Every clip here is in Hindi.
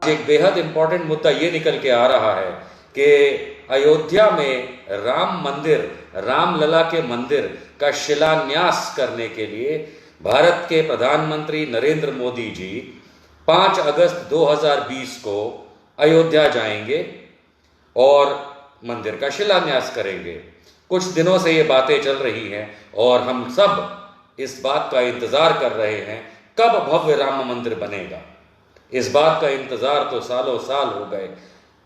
एक बेहद इंपॉर्टेंट मुद्दा ये निकल के आ रहा है कि अयोध्या में राम मंदिर, रामलला के मंदिर का शिलान्यास करने के लिए भारत के प्रधानमंत्री नरेंद्र मोदी जी 5 अगस्त 2020 को अयोध्या जाएंगे और मंदिर का शिलान्यास करेंगे। कुछ दिनों से ये बातें चल रही हैं और हम सब इस बात का इंतजार कर रहे हैं कब भव्य राम मंदिर बनेगा। इस बात का इंतजार तो सालों साल हो गए,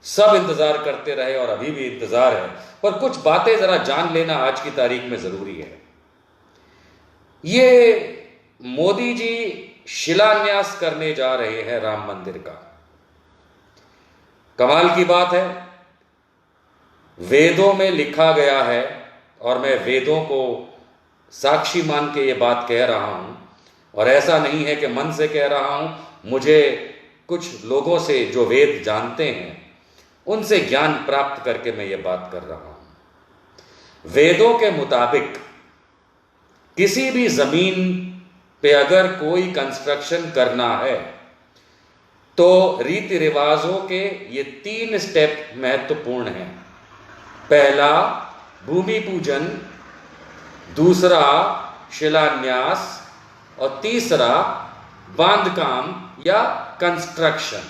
सब इंतजार करते रहे और अभी भी इंतजार है, पर कुछ बातें जरा जान लेना आज की तारीख में जरूरी है। ये मोदी जी शिलान्यास करने जा रहे हैं राम मंदिर का। कमाल की बात है, वेदों में लिखा गया है और मैं वेदों को साक्षी मान के ये बात कह रहा हूं, और ऐसा नहीं है कि मन से कह रहा हूं, मुझे कुछ लोगों से जो वेद जानते हैं उनसे ज्ञान प्राप्त करके मैं ये बात कर रहा हूं। वेदों के मुताबिक किसी भी जमीन पे अगर कोई कंस्ट्रक्शन करना है तो रीति रिवाजों के ये 3 स्टेप महत्वपूर्ण हैं। पहला भूमि पूजन, दूसरा शिलान्यास और तीसरा बांधकाम या कंस्ट्रक्शन।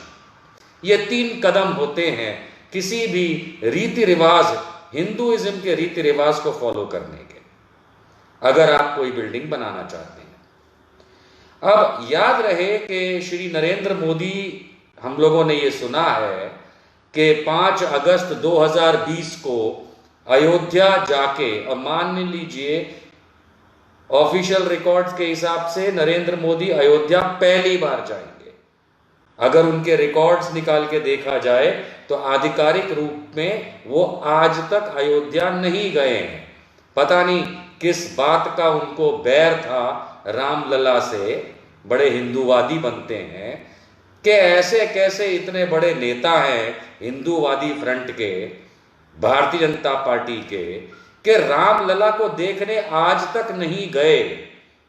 ये 3 कदम होते हैं किसी भी रीति रिवाज, हिंदुइज्म के रीति रिवाज को फॉलो करने के, अगर आप कोई बिल्डिंग बनाना चाहते हैं। अब याद रहे कि श्री नरेंद्र मोदी, हम लोगों ने ये सुना है कि 5 अगस्त 2020 को अयोध्या जाके, और मान लीजिए ऑफिशियल रिकॉर्ड्स के हिसाब से नरेंद्र मोदी अयोध्या पहली बार जाएंगे। अगर उनके रिकॉर्ड्स निकाल के देखा जाए तो आधिकारिक रूप में वो आज तक अयोध्या नहीं गए हैं। पता नहीं किस बात का उनको बैर था रामलला से, बड़े हिंदूवादी बनते हैं कि ऐसे कैसे इतने बड़े नेता हैं हिंदूवादी फ्रंट के, भारतीय जनता पार्टी के, कि रामलला को देखने आज तक नहीं गए।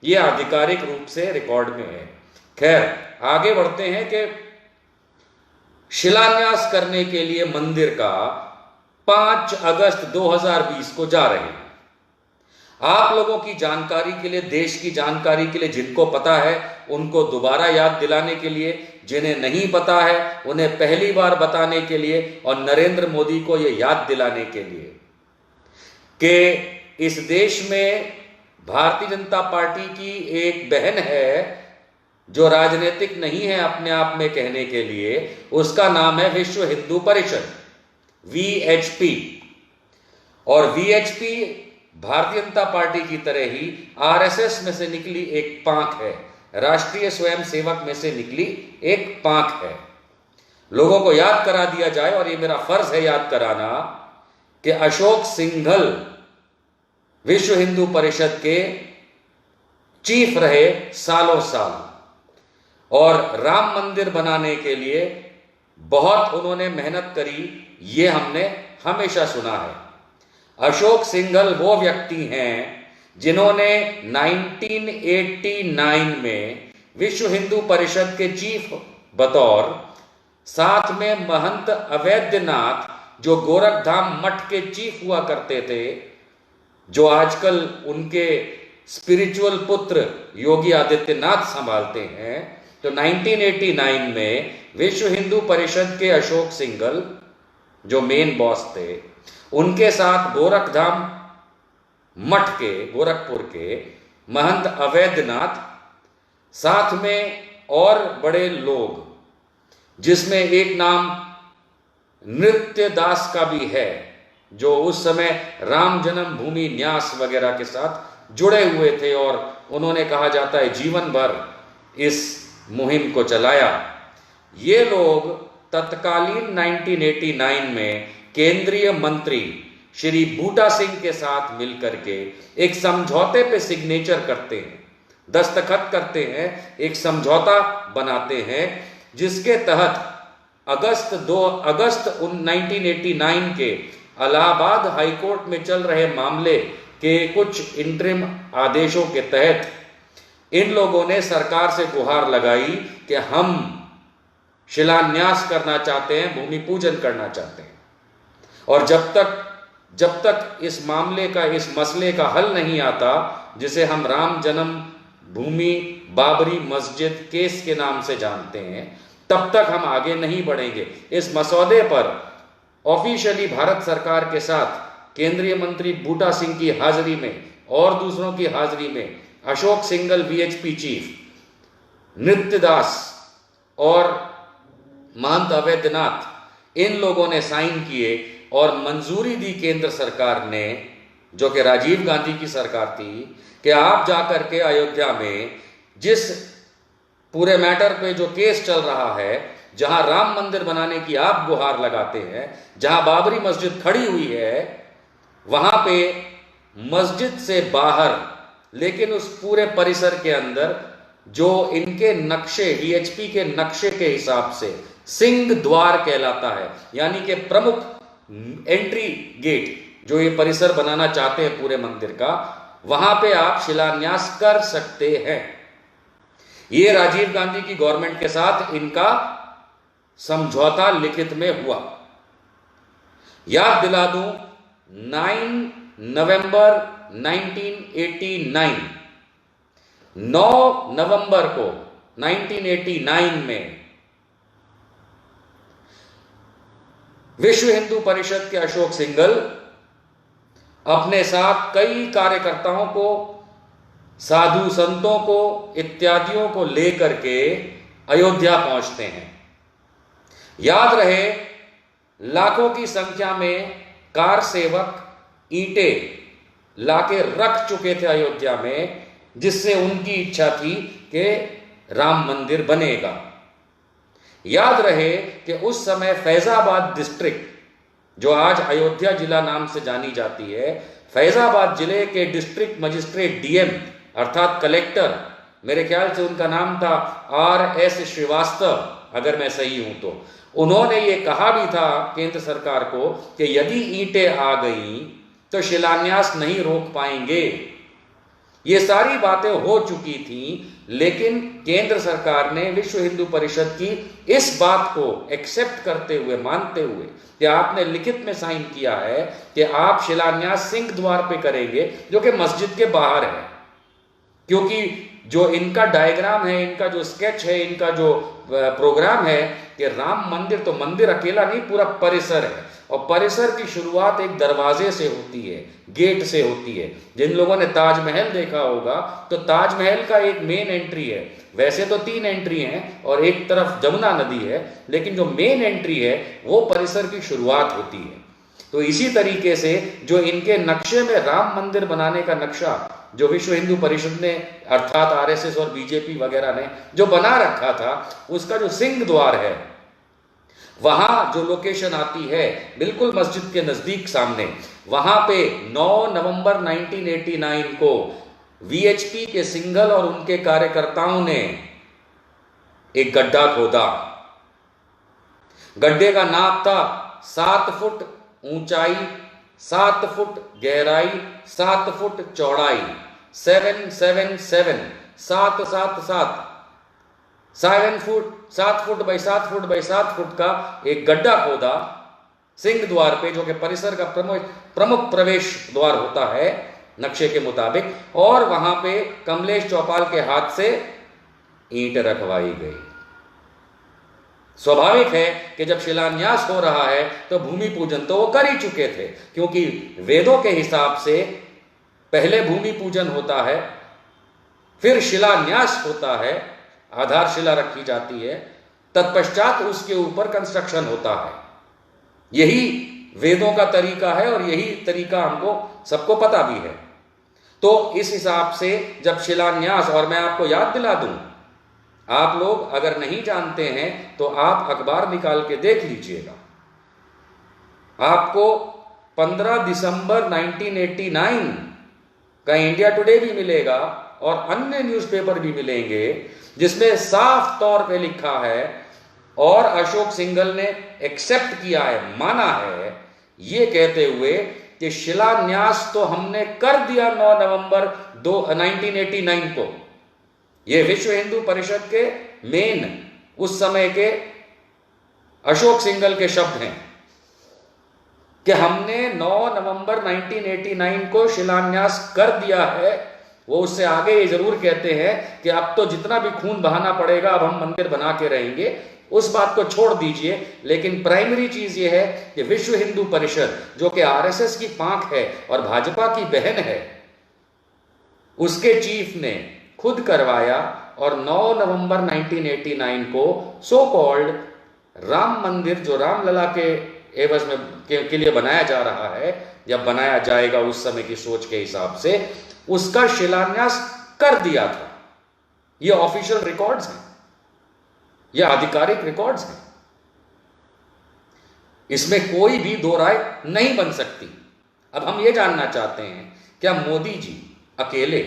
ये आधिकारिक रूप से रिकॉर्ड में है। खैर, आगे बढ़ते हैं कि शिलान्यास करने के लिए मंदिर का 5 अगस्त 2020 को जा रहे हैं। आप लोगों की जानकारी के लिए, देश की जानकारी के लिए, जिनको पता है उनको दोबारा याद दिलाने के लिए, जिन्हें नहीं पता है उन्हें पहली बार बताने के लिए, और नरेंद्र मोदी को यह याद दिलाने के लिए कि इस देश में भारतीय जनता पार्टी की एक बहन है जो राजनीतिक नहीं है अपने आप में कहने के लिए, उसका नाम है विश्व हिंदू परिषद, VHP। और VHP भारतीय जनता पार्टी की तरह ही RSS में से निकली एक पांख है, राष्ट्रीय स्वयंसेवक में से निकली एक पांख है। लोगों को याद करा दिया जाए, और ये मेरा फर्ज है याद कराना, कि अशोक सिंघल विश्व हिंदू परिषद के चीफ रहे सालों साल, और राम मंदिर बनाने के लिए बहुत उन्होंने मेहनत करी, ये हमने हमेशा सुना है। अशोक सिंघल वो व्यक्ति हैं जिन्होंने 1989 में विश्व हिंदू परिषद के चीफ बतौर, साथ में महंत अवैधनाथ जो गोरखधाम मठ के चीफ हुआ करते थे, जो आजकल उनके स्पिरिचुअल पुत्र योगी आदित्यनाथ संभालते हैं, तो 1989 में विश्व हिंदू परिषद के अशोक सिंघल जो मेन बॉस थे, उनके साथ गोरखधाम मठ के, गोरखपुर के महंत अवैधनाथ, साथ में और बड़े लोग, जिसमें एक नाम नृत्य दास का भी है, जो उस समय राम जन्मभूमि न्यास वगैरह के साथ जुड़े हुए थे, और उन्होंने कहा जाता है जीवन भर इस मुहिम को चलाया। ये लोग तत्कालीन 1989 में केंद्रीय मंत्री श्री बूटा सिंह के साथ मिलकर के एक समझौते पे सिग्नेचर करते हैं, दस्तखत करते हैं, एक समझौता बनाते हैं, जिसके तहत अगस्त 1989 के इलाहाबाद हाईकोर्ट में चल रहे मामले के कुछ इंटरिम आदेशों के तहत इन लोगों ने सरकार से गुहार लगाई कि हम शिलान्यास करना चाहते हैं, भूमि पूजन करना चाहते हैं। और जब तक इस मामले का, इस मसले का हल नहीं आता, जिसे हम राम जन्म भूमि बाबरी मस्जिद केस के नाम से जानते हैं, तब तक हम आगे नहीं बढ़ेंगे। इस मसौदे पर ऑफिशियली भारत सरकार के साथ केंद्रीय मंत्री बूटा सिंह की हाजिरी में और दूसरों की हाजिरी में अशोक सिंघल वीएचपी चीफ, नृत्य दास और महंत अवैधनाथ, इन लोगों ने साइन किए और मंजूरी दी केंद्र सरकार ने, जो कि राजीव गांधी की सरकार थी, कि आप जाकर के अयोध्या में जिस पूरे मैटर पे जो केस चल रहा है, जहां राम मंदिर बनाने की आप गुहार लगाते हैं, जहां बाबरी मस्जिद खड़ी हुई है, वहां पे मस्जिद से बाहर, लेकिन उस पूरे परिसर के अंदर जो इनके नक्शे, वीएचपी के नक्शे के हिसाब से सिंह द्वार कहलाता है, यानी कि प्रमुख एंट्री गेट जो ये परिसर बनाना चाहते हैं पूरे मंदिर का, वहां पे आप शिलान्यास कर सकते हैं। ये राजीव गांधी की गवर्नमेंट के साथ इनका समझौता लिखित में हुआ। याद दिला दूं, 9 नवंबर 1989, 9 नवंबर को 1989 में विश्व हिंदू परिषद के अशोक सिंघल अपने साथ कई कार्यकर्ताओं को, साधु संतों को, इत्यादियों को लेकर के अयोध्या पहुंचते हैं। याद रहे, लाखों की संख्या में कार सेवक ईंटें लाके रख चुके थे अयोध्या में, जिससे उनकी इच्छा थी कि राम मंदिर बनेगा। याद रहे कि उस समय फैजाबाद डिस्ट्रिक्ट, जो आज अयोध्या जिला नाम से जानी जाती है, फैजाबाद जिले के डिस्ट्रिक्ट मजिस्ट्रेट डीएम अर्थात कलेक्टर, मेरे ख्याल से उनका नाम था RS श्रीवास्तव, अगर मैं सही हूं तो, उन्होंने ये कहा भी था केंद्र सरकार को कि यदि ईंटें आ गई तो शिलान्यास नहीं रोक पाएंगे। ये सारी बातें हो चुकी थी, लेकिन केंद्र सरकार ने विश्व हिंदू परिषद की इस बात को एक्सेप्ट करते हुए, मानते हुए कि आपने लिखित में साइन किया है कि आप शिलान्यास सिंह द्वार पे करेंगे, जो कि मस्जिद के बाहर है। क्योंकि जो इनका डायग्राम है, इनका जो स्केच है, इनका जो प्रोग्राम है कि राम मंदिर, तो मंदिर अकेला नहीं, पूरा परिसर है, और परिसर की शुरुआत एक दरवाजे से होती है, गेट से होती है। जिन लोगों ने ताजमहल देखा होगा, तो ताजमहल का एक मेन एंट्री है, वैसे तो 3 एंट्री हैं और एक तरफ जमुना नदी है, लेकिन जो मेन एंट्री है वो परिसर की शुरुआत होती है। तो इसी तरीके से जो इनके नक्शे में राम मंदिर बनाने का नक्शा, जो विश्व हिंदू परिषद ने अर्थात RSS और बीजेपी वगैरह ने जो बना रखा था, उसका जो सिंह द्वार है, वहां जो लोकेशन आती है बिल्कुल मस्जिद के नजदीक सामने, वहां पे 9 नवंबर 1989 को वीएचपी के सिंघल और उनके कार्यकर्ताओं ने एक गड्ढा खोदा। गड्ढे का नाप था 7 फुट ऊंचाई, 7 फुट गहराई, 7 फुट चौड़ाई, 777 777 7 foot by 7 foot by 7 foot का एक गड्ढा खोदा सिंह द्वार पे, जो कि परिसर का प्रमुख प्रवेश द्वार होता है नक्शे के मुताबिक, और वहां पे कमलेश चौपाल के हाथ से ईंट रखवाई गई। स्वाभाविक है कि जब शिलान्यास हो रहा है तो भूमि पूजन तो वो कर ही चुके थे, क्योंकि वेदों के हिसाब से पहले भूमि पूजन होता है, फिर शिलान्यास होता है, आधारशिला रखी जाती है, तत्पश्चात उसके ऊपर कंस्ट्रक्शन होता है। यही वेदों का तरीका है और यही तरीका हमको सबको पता भी है। तो इस हिसाब से जब शिलान्यास, और मैं आपको याद दिला दूं, आप लोग अगर नहीं जानते हैं तो आप अखबार निकाल के देख लीजिएगा, आपको 15 दिसंबर 1989 का इंडिया टुडे भी मिलेगा और अन्य न्यूज़पेपर भी मिलेंगे, जिसमें साफ तौर पे लिखा है और अशोक सिंघल ने एक्सेप्ट किया है, माना है, ये कहते हुए कि शिलान्यास तो हमने कर दिया 9 नवंबर 1989 को। ये विश्व हिंदू परिषद के मेन उस समय के अशोक सिंघल के शब्द हैं कि हमने 9 नवंबर 1989 को शिलान्यास कर दिया है। वो उससे आगे ये जरूर कहते हैं कि अब तो जितना भी खून बहाना पड़ेगा अब हम मंदिर बना के रहेंगे, उस बात को छोड़ दीजिए। लेकिन प्राइमरी चीज ये है कि विश्व हिंदू परिषद जो कि आरएसएस की पांख है और भाजपा की बहन है, उसके चीफ ने खुद करवाया और 9 नवंबर 1989 को सो कॉल्ड राम मंदिर जो रामलला के एवज में के लिए बनाया जा रहा है, जब बनाया जाएगा उस समय की सोच के हिसाब से, उसका शिलान्यास कर दिया था। ये ऑफिशियल रिकॉर्ड्स हैं, ये आधिकारिक रिकॉर्ड्स हैं, इसमें कोई भी दो राय नहीं बन सकती। अब हम ये जानना चाहते हैं, क्या मोदी जी अकेले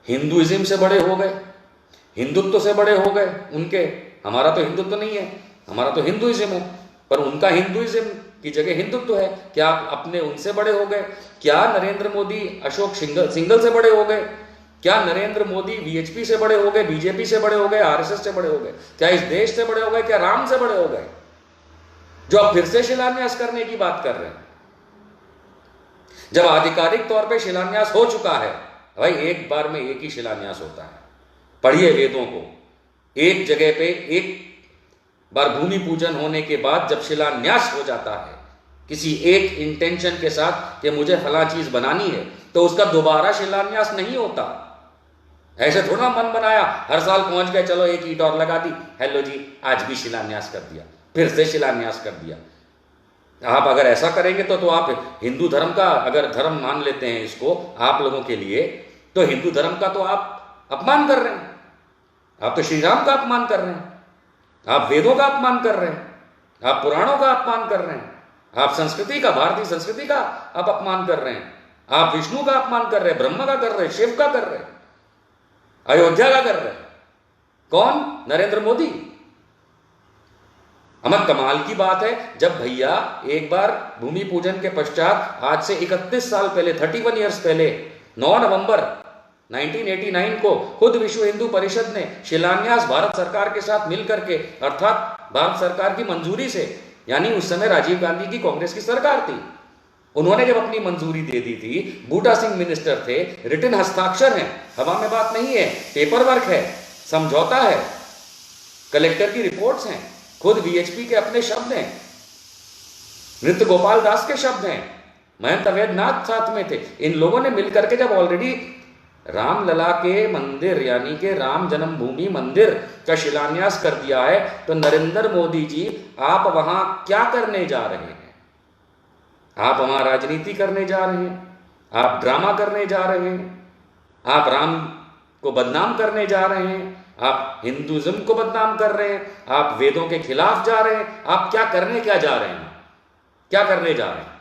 हिंदुइज्म से बड़े हो गए, हिंदुत्व से बड़े हो गए उनके? हमारा तो हिंदुत्व नहीं है, हमारा तो हिंदुइज्म है, पर उनका हिंदुइज्म की जगह हिंदुत्व है। क्या आप अपने उनसे बड़े हो गए? क्या नरेंद्र मोदी अशोक सिंघल से बड़े हो गए? क्या नरेंद्र मोदी वीएचपी से बड़े हो गए, बीजेपी से बड़े हो गए, आरएसएस से बड़े हो गए? क्या इस देश से बड़े हो गए? क्या राम से बड़े हो गए, जो आप फिर से शिलान्यास करने की बात कर रहे हैं? जब आधिकारिक तौर पे शिलान्यास हो चुका है, भाई एक बार में एक ही शिलान्यास होता है। पढ़िए वेदों को, एक जगह पे एक बार भूमि पूजन होने के बाद जब शिलान्यास हो जाता है किसी एक इंटेंशन के साथ कि मुझे फला चीज बनानी है, तो उसका दोबारा शिलान्यास नहीं होता। ऐसे थोड़ा मन बनाया, हर साल पहुंच गए, चलो एक ईंट और लगा दी, हेलो जी आज भी शिलान्यास कर दिया, फिर से शिलान्यास कर दिया। आप अगर ऐसा करेंगे तो आप हिंदू धर्म का, अगर धर्म मान लेते हैं इसको आप लोगों के लिए, तो हिंदू धर्म का तो आप अपमान कर रहे हैं। आप तो श्री राम का अपमान कर रहे हैं, आप वेदों का अपमान कर रहे हैं, आप पुराणों का अपमान कर रहे हैं, आप संस्कृति का, भारतीय संस्कृति का आप अपमान कर रहे हैं, आप विष्णु का अपमान कर रहे हैं, ब्रह्मा का कर रहे हैं, शिव का कर रहे हैं, अयोध्या का कर रहे हैं। कौन? नरेंद्र मोदी। अमर कमाल की बात है, जब भैया एक बार भूमि पूजन के पश्चात आज से 31 साल पहले, 31 ईयर्स पहले, 9 नवंबर 1989 को खुद विश्व हिंदू परिषद ने शिलान्यास भारत सरकार के साथ मिलकर के, अर्थात भारत सरकार की मंजूरी से, यानी उस समय राजीव गांधी की कांग्रेस की सरकार थी, उन्होंने जब अपनी मंजूरी दे दी थी, बूटा सिंह मिनिस्टर थे, रिटन हस्ताक्षर है, हवा में बात नहीं है, पेपर वर्क है, समझौता है, कलेक्टर की रिपोर्ट्स हैं, खुद वीएचपी के अपने शब्द हैं, नृत्य गोपाल दास के शब्द हैं, महंत अवैधनाथ साथ में थे। इन लोगों ने मिलकर के जब ऑलरेडी रामलला के मंदिर यानी कि राम जन्मभूमि मंदिर का शिलान्यास कर दिया है, तो नरेंद्र मोदी जी आप वहां क्या करने जा रहे हैं? आप वहां राजनीति करने जा रहे हैं, आप ड्रामा करने जा रहे हैं, आप राम को बदनाम करने जा रहे हैं, आप हिंदुइज्म को बदनाम कर रहे हैं, आप वेदों के खिलाफ जा रहे हैं। आप क्या करने क्या जा रहे हैं? क्या करने जा रहे हैं?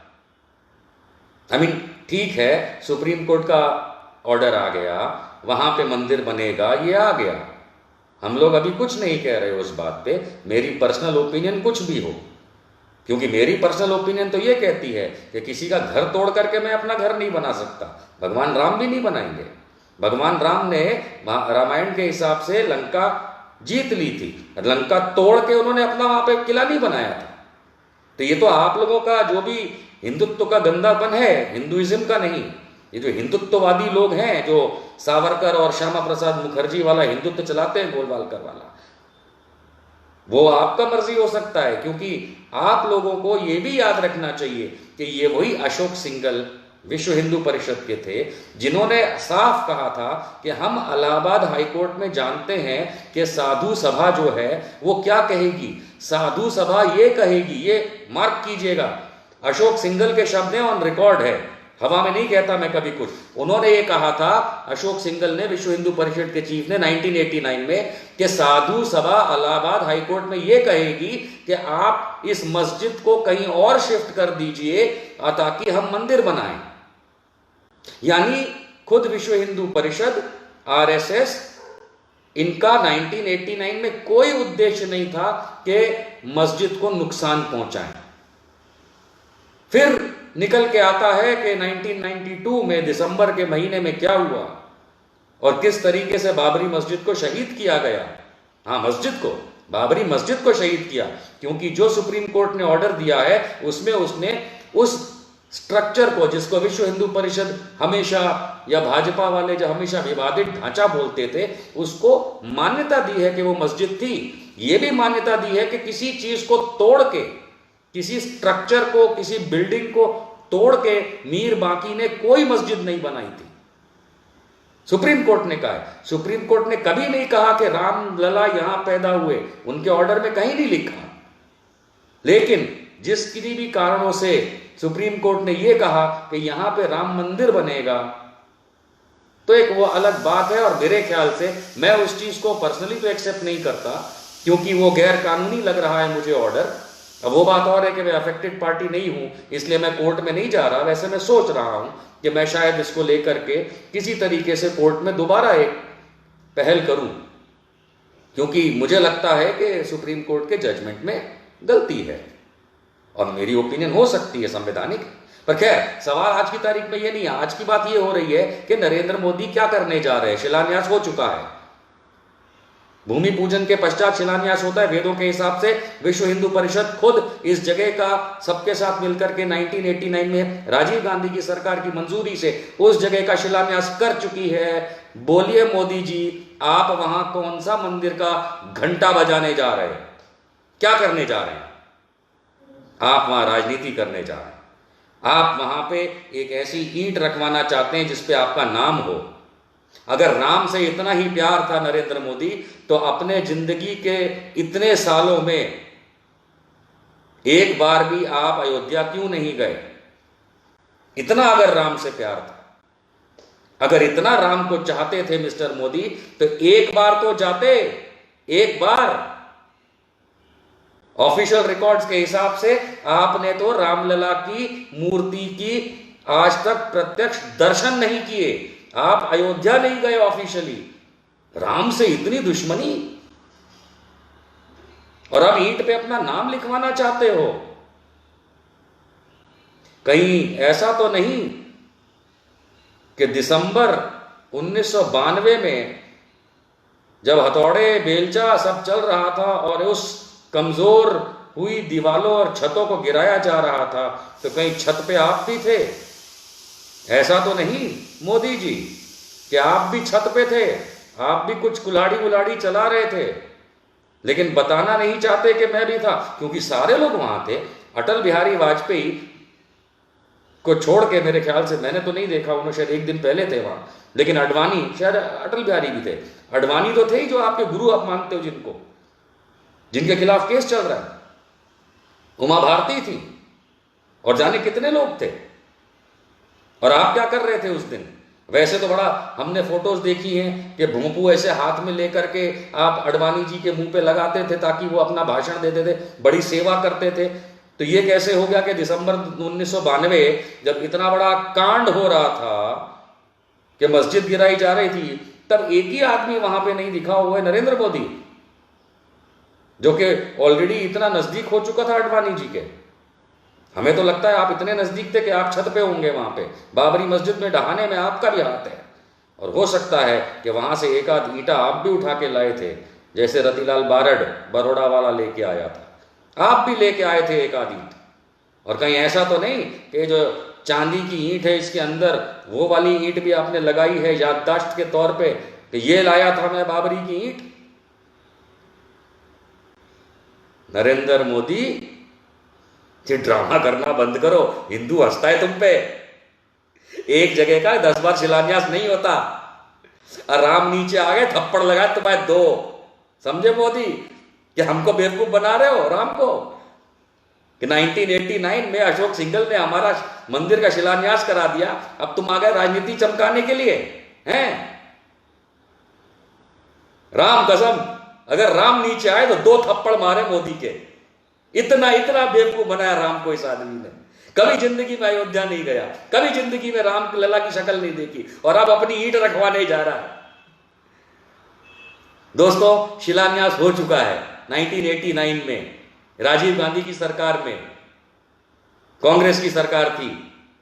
आई मीन ठीक है, सुप्रीम कोर्ट का ऑर्डर आ गया, वहां पे मंदिर बनेगा, ये आ गया, हम लोग अभी कुछ नहीं कह रहे उस बात पे। मेरी पर्सनल ओपिनियन कुछ भी हो, क्योंकि मेरी पर्सनल ओपिनियन तो ये कहती है कि किसी का घर तोड़ करके मैं अपना घर नहीं बना सकता। भगवान राम भी नहीं बनाएंगे। भगवान राम ने रामायण के हिसाब से लंका जीत ली थी, लंका तोड़ के उन्होंने अपना वहां पे किला नहीं बनाया था। तो ये तो आप लोगों का जो भी हिंदुत्व का गंदापन है, हिंदुइज्म का नहीं। ये जो हिंदुत्ववादी लोग हैं, जो सावरकर और श्यामा प्रसाद मुखर्जी वाला हिंदुत्व चलाते हैं, गोलवालकर वाला, वो आपका मर्जी हो सकता है, क्योंकि आप लोगों को ये भी याद रखना चाहिए कि ये वही अशोक सिंघल विश्व हिंदू परिषद के थे जिन्होंने साफ कहा था कि हम इलाहाबाद हाईकोर्ट में जानते हैं कि साधु सभा जो है वो क्या कहेगी। साधु सभा ये कहेगी, ये मार्क कीजिएगा, अशोक सिंघल के शब्द हैं, ऑन रिकॉर्ड है, हवा में नहीं कहता मैं कभी कुछ। उन्होंने ये कहा था, अशोक सिंघल ने, विश्व हिंदू परिषद के चीफ ने 1989 में, कि साधु सभा इलाहाबाद हाईकोर्ट में ये कहेगी कि आप इस मस्जिद को कहीं और शिफ्ट कर दीजिए ताकि हम मंदिर बनाएं। यानी खुद विश्व हिंदू परिषद, आरएसएस, इनका 1989 में कोई उद्देश्य नहीं था कि मस्जिद को नुकसान पहुंचाएं। फिर निकल के आता है कि 1992 में दिसंबर के महीने में क्या हुआ और किस तरीके से बाबरी मस्जिद को शहीद किया गया। हाँ, मस्जिद को, बाबरी मस्जिद को शहीद किया, क्योंकि जो सुप्रीम कोर्ट ने ऑर्डर दिया है उसमें उसने उस स्ट्रक्चर को, जिसको विश्व हिंदू परिषद हमेशा या भाजपा वाले जो हमेशा विवादित ढांचा बोलते थे, उसको मान्यता दी है कि वो मस्जिद थी। ये भी मान्यता दी है कि किसी चीज को तोड़ के, किसी स्ट्रक्चर को, किसी बिल्डिंग को तोड़ के मीर बाकी ने कोई मस्जिद नहीं बनाई थी। सुप्रीम कोर्ट ने कहा है। सुप्रीम कोर्ट ने कभी नहीं कहा कि रामलला यहां पैदा हुए, उनके ऑर्डर में कहीं नहीं लिखा। लेकिन जिस किसी भी कारणों से सुप्रीम कोर्ट ने यह कहा कि यहां पे राम मंदिर बनेगा, तो एक वो अलग बात है। और मेरे ख्याल से मैं उस चीज को पर्सनली तो एक्सेप्ट नहीं करता, क्योंकि वो गैर कानूनी लग रहा है मुझे ऑर्डर। अब वो बात और है कि मैं अफेक्टेड पार्टी नहीं हूं, इसलिए मैं कोर्ट में नहीं जा रहा। वैसे मैं सोच रहा हूं कि मैं शायद इसको लेकर के किसी तरीके से कोर्ट में दोबारा एक पहल करूं, क्योंकि मुझे लगता है कि सुप्रीम कोर्ट के जजमेंट में गलती है और मेरी ओपिनियन हो सकती है संवैधानिक। पर खैर, सवाल आज की तारीख में ये नहीं है। आज की बात ये हो रही है कि नरेंद्र मोदी क्या करने जा रहे हैं। शिलान्यास हो चुका है, भूमि पूजन के पश्चात शिलान्यास होता है। वेदों के हिसाब से विश्व हिंदू परिषद खुद इस जगह का सबके साथ मिलकर के 1989 में राजीव गांधी की सरकार की मंजूरी से उस जगह का शिलान्यास कर चुकी है। बोलिए मोदी जी, आप वहां कौन सा मंदिर का घंटा बजाने जा रहे हैं? क्या करने जा रहे हैं? आप वहां राजनीति करने जा रहे हैं। आप वहां पे एक ऐसी ईंट रखवाना चाहते हैं जिसपे आपका नाम हो। अगर राम से इतना ही प्यार था नरेंद्र मोदी, तो अपने जिंदगी के इतने सालों में एक बार भी आप अयोध्या क्यों नहीं गए? इतना अगर राम से प्यार था, अगर इतना राम को चाहते थे मिस्टर मोदी, तो एक बार तो जाते। एक बार ऑफिशियल रिकॉर्ड्स के हिसाब से आपने तो रामलला की मूर्ति की आज तक प्रत्यक्ष दर्शन नहीं किए। आप अयोध्या नहीं गए ऑफिशियली। राम से इतनी दुश्मनी, और अब ईंट पे अपना नाम लिखवाना चाहते हो। कहीं ऐसा तो नहीं कि दिसंबर 1992 में जब हथौड़े बेलचा सब चल रहा था और उस कमजोर हुई दीवारों और छतों को गिराया जा रहा था, तो कहीं छत पे आप भी थे? ऐसा तो नहीं मोदी जी कि आप भी छत पे थे, आप भी कुछ कुल्हाड़ी उलाड़ी चला रहे थे, लेकिन बताना नहीं चाहते कि मैं भी था, क्योंकि सारे लोग वहां थे। अटल बिहारी वाजपेयी को छोड़ के, मेरे ख्याल से मैंने तो नहीं देखा, उन्होंने शायद एक दिन पहले थे वहां, लेकिन अडवाणी, शायद अटल बिहारी भी थे। अडवाणी तो थे ही, जो आपके गुरु आप मानते हो, जिनके खिलाफ केस चल रहा है। उमा भारती थी, और जाने कितने लोग थे। और आप क्या कर रहे थे उस दिन? वैसे तो बड़ा हमने फोटोज देखी हैं कि भोंपू ऐसे हाथ में लेकर के आप अडवाणी जी के मुंह पे लगाते थे ताकि वो अपना भाषण देते थे, बड़ी सेवा करते थे। तो ये कैसे हो गया कि दिसंबर 1992 जब इतना बड़ा कांड हो रहा था कि मस्जिद गिराई जा रही थी, तब एक ही आदमी वहां पे नहीं दिखा हुआ है, नरेंद्र मोदी, जो कि ऑलरेडी इतना नजदीक हो चुका था अडवाणी जी के। हमें तो लगता है आप इतने नजदीक थे कि आप छत पे होंगे वहां पे। बाबरी मस्जिद में ढहाने में आपका भी हाथ है, और हो सकता है कि वहां से एक आध ईंटा आप भी उठा के लाए थे, जैसे रतिलाल बारड़ बड़ौदा वाला लेके आया था। आप भी लेके आए थे एक आध ईंट। और कहीं ऐसा तो नहीं कि जो चांदी की ईंट है इसके अंदर वो वाली ईंट भी आपने लगाई है याददाश्त के तौर पे कि ये लाया था मैं बाबरी की ईंट? नरेंद्र मोदी, ये ड्रामा करना बंद करो। हिंदू हंसता है तुम पे। एक जगह का 10 बार शिलान्यास नहीं होता। और राम नीचे आ गए, थप्पड़ लगाए तुम्हारे 2। समझे मोदी कि हमको बेवकूफ बना रहे हो राम को? कि 1989 में अशोक सिंघल ने हमारा मंदिर का शिलान्यास करा दिया, अब तुम आ गए राजनीति चमकाने के लिए हैं? राम कसम, अगर राम नीचे आए तो 2 थप्पड़ मारे मोदी के। इतना इतना बेवकूफ बनाया राम को इस आदमी ने। कभी जिंदगी में अयोध्या नहीं गया, कभी जिंदगी में राम लला की शक्ल नहीं देखी, और अब अपनी ईंट रखवाने जा रहा है। दोस्तों, शिलान्यास हो चुका है 1989 में, राजीव गांधी की सरकार में। कांग्रेस की सरकार थी,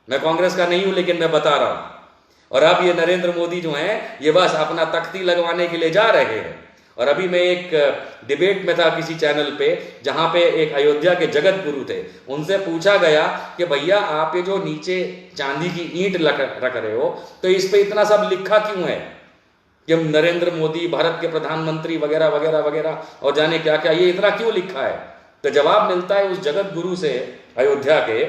मैं कांग्रेस का नहीं हूं लेकिन मैं बता रहा हूं। और अब ये नरेंद्र मोदी जो हैं, ये बस अपना तख्ती लगवाने के लिए जा रहे हैं। और अभी मैं एक डिबेट में था किसी चैनल पे, जहां पे एक अयोध्या के जगत गुरु थे, उनसे पूछा गया कि भैया आप ये जो नीचे चांदी की ईंट रख रहे हो, तो इस पे इतना सब लिखा क्यों है कि नरेंद्र मोदी भारत के प्रधानमंत्री वगैरह वगैरह वगैरह और जाने क्या क्या, ये इतना क्यों लिखा है? तो जवाब मिलता है उस जगत गुरु से, अयोध्या के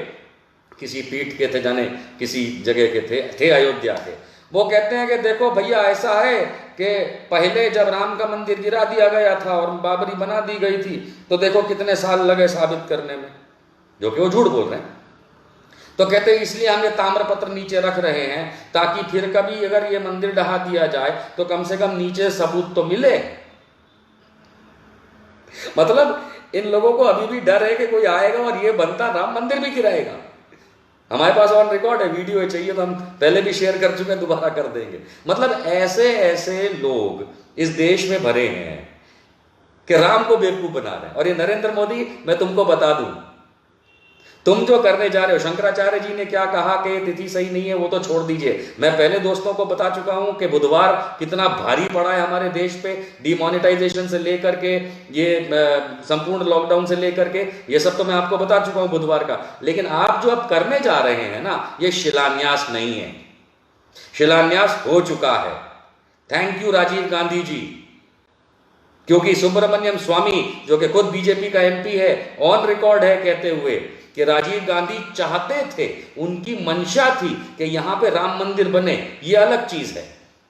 किसी पीठ के थे, जाने किसी जगह के थे अयोध्या के। वो कहते हैं कि देखो भैया ऐसा है कि पहले जब राम का मंदिर गिरा दिया गया था और बाबरी बना दी गई थी, तो देखो कितने साल लगे साबित करने में, जो कि वो झूठ बोल रहे हैं। तो कहते हैं इसलिए हम ये ताम्रपत्र नीचे रख रहे हैं ताकि फिर कभी अगर ये मंदिर ढहा दिया जाए तो कम से कम नीचे सबूत तो मिले। मतलब इन लोगों को अभी भी डर है कि कोई आएगा और ये बनता राम मंदिर भी गिराएगा। हमारे पास ऑन रिकॉर्ड है, वीडियो है, चाहिए तो हम पहले भी शेयर कर चुके हैं, दोबारा कर देंगे। मतलब ऐसे ऐसे लोग इस देश में भरे हैं कि राम को बेवकूफ बना रहे हैं। और ये नरेंद्र मोदी, मैं तुमको बता दूं, तुम जो करने जा रहे हो, शंकराचार्य जी ने क्या कहा कि ये तिथि सही नहीं है, वो तो छोड़ दीजिए। मैं पहले दोस्तों को बता चुका हूं कि बुधवार कितना भारी पड़ा है हमारे देश पे, डिमोनेटाइजेशन से लेकर के ये संपूर्ण लॉकडाउन से लेकर के, ये सब तो मैं आपको बता चुका हूं बुधवार का। लेकिन आप जो अब करने जा रहे हैं ना, ये शिलान्यास नहीं है, शिलान्यास हो चुका है। थैंक यू राजीव गांधी जी, क्योंकि सुब्रमण्यम स्वामी जो कि खुद बीजेपी का एमपी है, ऑन रिकॉर्ड है कहते हुए कि राजीव गांधी चाहते थे, उनकी मंशा थी कि यहां पे राम मंदिर बने। ये अलग चीज है,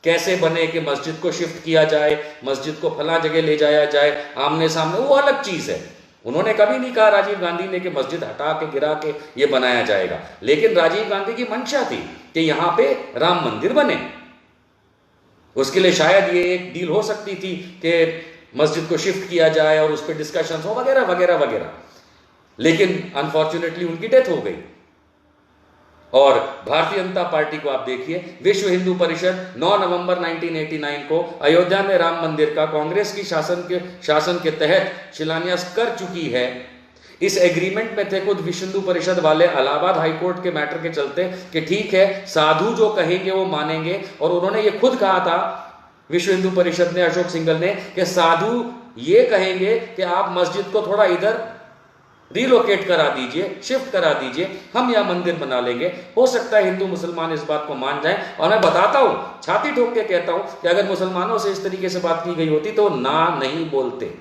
कैसे बने कि मस्जिद को शिफ्ट किया जाए, मस्जिद को फला जगह ले जाया जाए आमने सामने, वो अलग चीज है। उन्होंने कभी नहीं कहा राजीव गांधी ने कि मस्जिद हटा के गिरा के ये बनाया जाएगा, लेकिन राजीव गांधी की मंशा थी कि यहां पे राम मंदिर बने। उसके लिए शायद ये एक डील हो सकती थी कि मस्जिद को शिफ्ट किया जाए और उस पर डिस्कशन हो वगैरह वगैरह वगैरह, लेकिन अनफॉर्चुनेटली उनकी डेथ हो गई। और भारतीय जनता पार्टी को आप देखिए, विश्व हिंदू परिषद 9 नवंबर 1989 को अयोध्या में राम मंदिर का कांग्रेस की शासन के तहत शिलान्यास कर चुकी है। इस एग्रीमेंट में थे खुद विश्व हिंदू परिषद वाले, इलाहाबाद हाईकोर्ट के मैटर के चलते कि ठीक है साधु जो कहेंगे वो मानेंगे। और उन्होंने ये खुद कहा था, विश्व हिंदू परिषद ने, अशोक सिंघल ने, कि साधु ये कहेंगे कि आप मस्जिद को थोड़ा इधर रिलोकेट करा दीजिए, शिफ्ट करा दीजिए, हम यहां मंदिर बना लेंगे। हो सकता है हिंदू मुसलमान इस बात को मान जाएं। और मैं बताता हूं, छाती ठोक के कहता हूं कि अगर मुसलमानों से इस तरीके से बात की गई होती तो ना नहीं बोलते।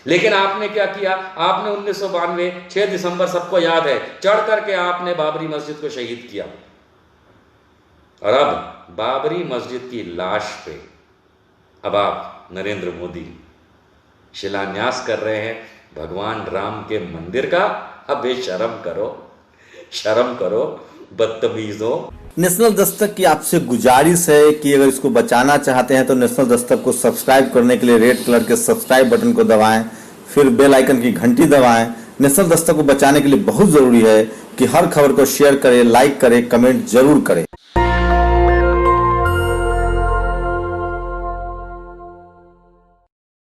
लेकिन आपने क्या किया, आपने 1992 6 दिसंबर सबको याद है, चढ़ करके आपने बाबरी मस्जिद को शहीद किया। और अब बाबरी मस्जिद की लाश पे अब आप नरेंद्र मोदी शिलान्यास कर रहे हैं भगवान राम के मंदिर का। अब बेशरम करो, शर्म करो बदतमीजों। नेशनल दस्तक की आपसे गुजारिश है कि अगर इसको बचाना चाहते हैं तो नेशनल दस्तक को सब्सक्राइब करने के लिए रेड कलर के सब्सक्राइब बटन को दबाएं, फिर बेल आइकन की घंटी दबाएं। नेशनल दस्तक को बचाने के लिए बहुत जरूरी है कि हर खबर को शेयर करें, लाइक करें, कमेंट जरूर करें।